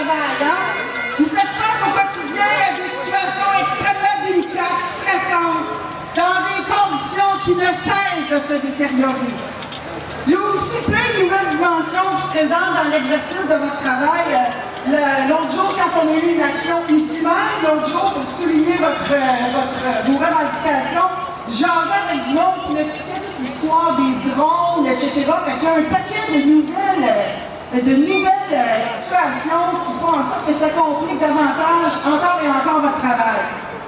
travail, hein? Vous faites face au quotidien à des situations extrêmement délicates, stressantes, dans des conditions qui ne cessent de se détériorer. Il y a aussi plein de nouvelles dimensions qui se présentent dans l'exercice de votre travail. L'autre jour, quand on a eu une action ici même, l'autre jour, pour souligner vos revendications, j'en avec du monde qui m'expliquait toute l'histoire des drones, etc. Fait qu'il y a un paquet de nouvelles situations qui font en sorte que ça complique davantage encore et encore votre travail.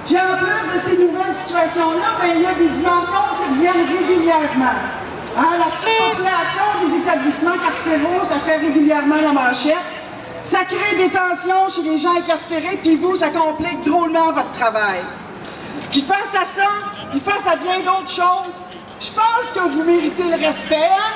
Puis en plus de ces nouvelles situations-là, ben, il y a des dimensions qui reviennent régulièrement. Hein, la surpopulation des établissements carcéraux, ça fait régulièrement la manchette. Ça crée des tensions chez les gens incarcérés, puis vous, ça complique drôlement votre travail. Puis face à ça, puis face à bien d'autres choses, je pense que vous méritez le respect, hein?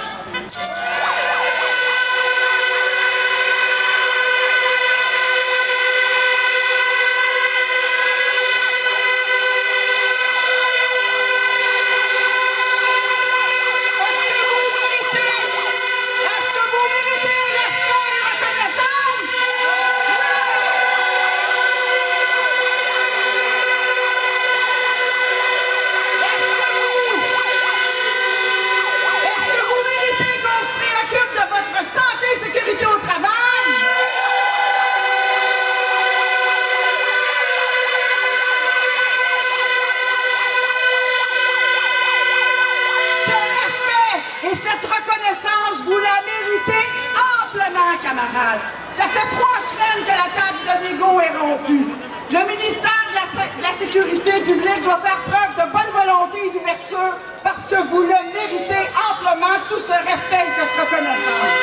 Ça fait 3 semaines que la table de négo est rompue. Le ministère de la Sécurité publique doit faire preuve de bonne volonté et d'ouverture parce que vous le méritez amplement, tout ce respect et cette reconnaissance.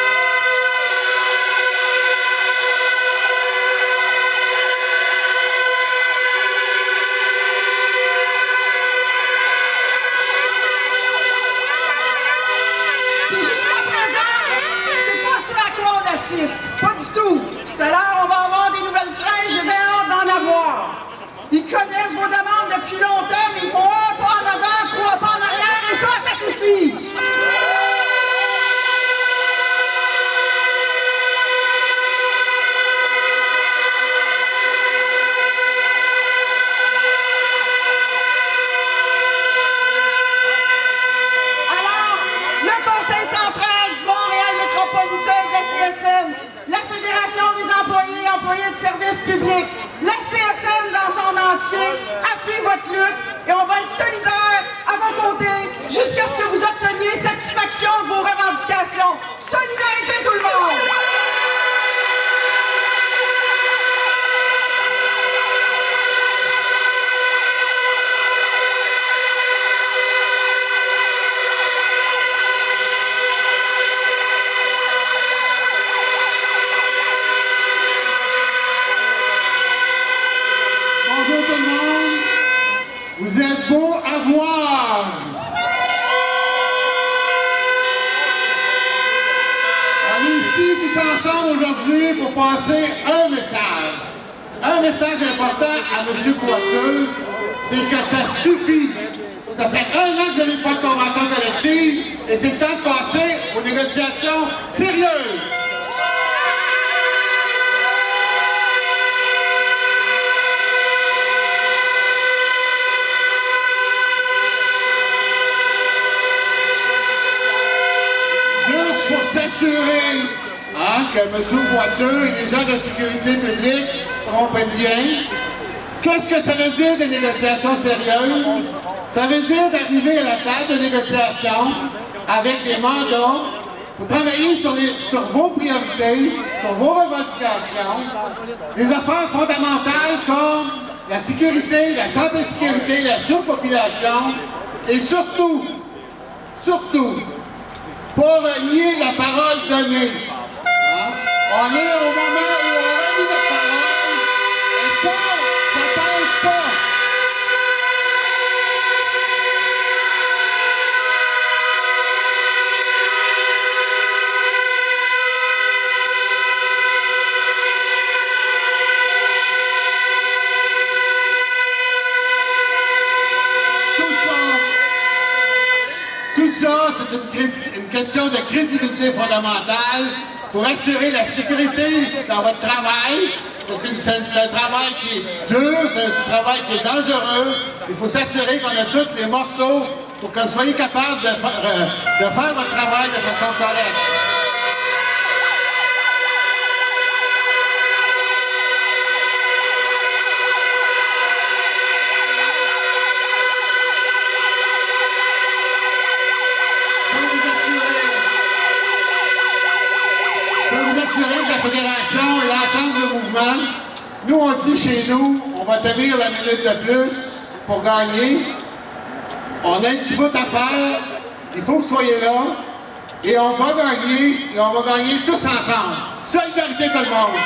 Pas du tout. Tout à l'heure, on va avoir des nouvelles fraîches, j'ai bien hâte d'en avoir. Ils connaissent vos demandes depuis longtemps, mais ils font 1 pas en avant, 3 pas en arrière, et ça suffit. Alors, le Conseil central du Montréal métropolitain de la CSN, la Fédération des employés et employés de services publics, la CSN dans son entier, appuie votre lutte et on va être solidaires à vos côtés jusqu'à ce que vous obteniez satisfaction de vos revendications. Solidarité tout le monde! Bonjour tout le monde, vous êtes beaux à voir. On est ici tous ensemble aujourd'hui pour passer un message. Un message important à M. Boiteux, c'est que ça suffit. Ça fait 1 an que vous n'avez pas de convention collective et c'est le temps de passer aux négociations sérieuses. S'assurer que M. Boiteux et les gens de sécurité publique comprennent bien. Qu'est-ce que ça veut dire des négociations sérieuses? Ça veut dire d'arriver à la table de négociation avec des mandats pour travailler sur vos priorités, sur vos revendications, des affaires fondamentales comme la sécurité, la santé-sécurité, la surpopulation et surtout, pas renier la parole donnée. Hein? On est au moment où on renie notre parole, et ça passe pas. Tout ça, c'est une question de crédibilité fondamentale pour assurer la sécurité dans votre travail, parce que c'est un travail qui est dur, c'est un travail qui est dangereux. Il faut s'assurer qu'on a tous les morceaux pour que vous soyez capable de faire votre travail de façon correcte. La Fédération et l'ensemble du mouvement, nous on dit chez nous, on va tenir la minute de plus pour gagner. On a un petit bout à faire, il faut que vous soyez là, et on va gagner tous ensemble. Solidarité tout le monde!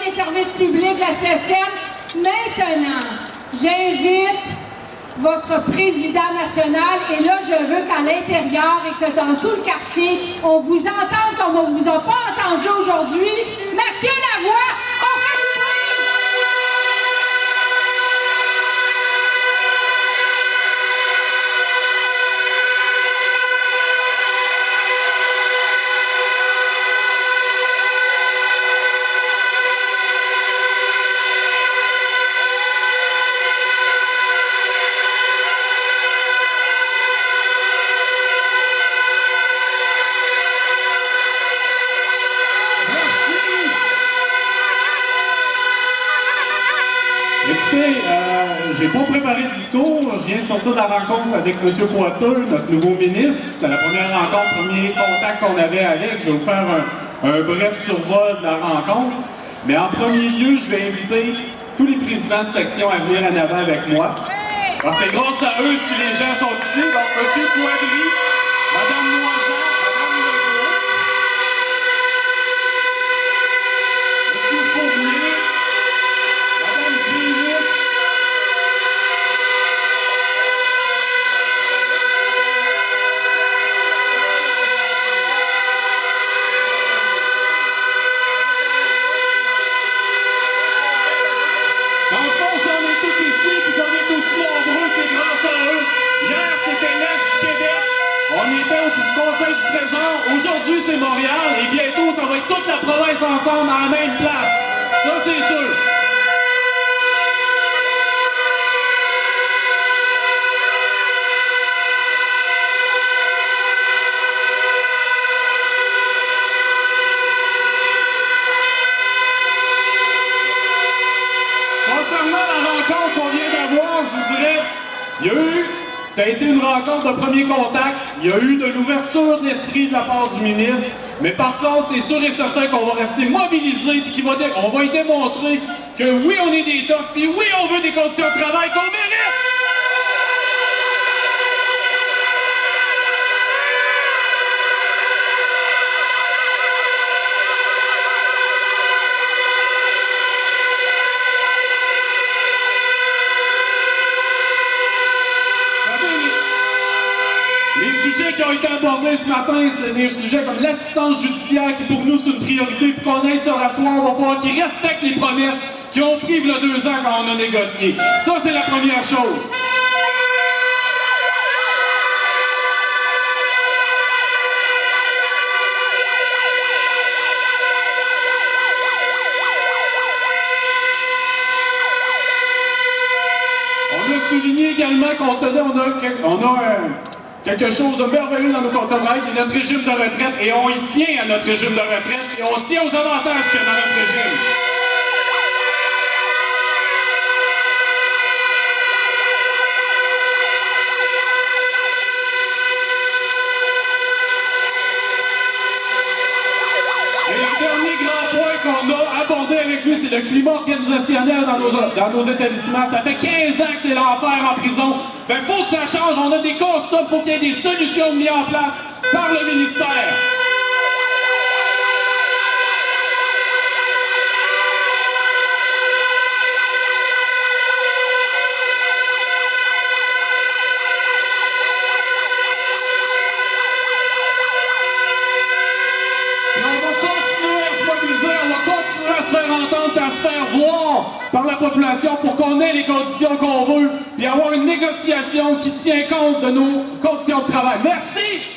Des services publics, la CSM. Maintenant, j'invite votre président national, et là, je veux qu'à l'intérieur et que dans tout le quartier, on vous entende comme on ne vous a pas entendu aujourd'hui. Mathieu Lavoie, on fait du bruit! Écoutez, j'ai pas préparé de discours. Je viens de sortir de la rencontre avec M. Coiteux, notre nouveau ministre. C'est la première rencontre, premier contact qu'on avait avec. Je vais vous faire un bref survol de la rencontre. Mais en premier lieu, je vais inviter tous les présidents de section à venir en avant avec moi. Alors, c'est grâce à eux si les gens sont ici. Donc, M. Coadry, Mme Noisan, Mme Legault, M. Fournier, Mme Gélis, dans le fond, si on est tous ici, puis qu'on est aussi nombreux, c'est grâce à eux. Hier, c'était l'Est du Québec. On était au Conseil du Trésor. Aujourd'hui, c'est Montréal. Et bientôt, ça va être toute la province ensemble à la même place. Ça, c'est sûr. Concernant la rencontre qu'on vient d'avoir, je vous dirais, ça a été une rencontre de premier contact. Il y a eu de l'ouverture d'esprit de la part du ministre. Mais par contre, c'est sûr et certain qu'on va rester mobilisés et on va y démontrer que oui, on est des toughs, puis oui, on veut des conditions de travail qu'on mérite! Les sujets qui ont été abordés ce matin, c'est des sujets comme l'assistance judiciaire qui pour nous c'est une priorité. Pour qu'on aille sur la foi, on va voir qu'ils respectent les promesses qu'ils ont prises il y a 2 ans quand on a négocié. Ça, c'est la première chose. On a souligné également qu'on a quelque chose de merveilleux dans nos conditions de travail, qui est notre régime de retraite, et on y tient à notre régime de retraite, et on tient aux avantages qu'il y a dans notre régime. Et le dernier grand point qu'on a abordé avec lui, c'est le climat organisationnel dans nos établissements. Ça fait 15 ans que c'est l'enfer en prison. Ben, faut que ça change. On a des constats, faut qu'il y ait des solutions mises en place par le ministère. population pour qu'on ait les conditions qu'on veut, puis avoir une négociation qui tient compte de nos conditions de travail. Merci!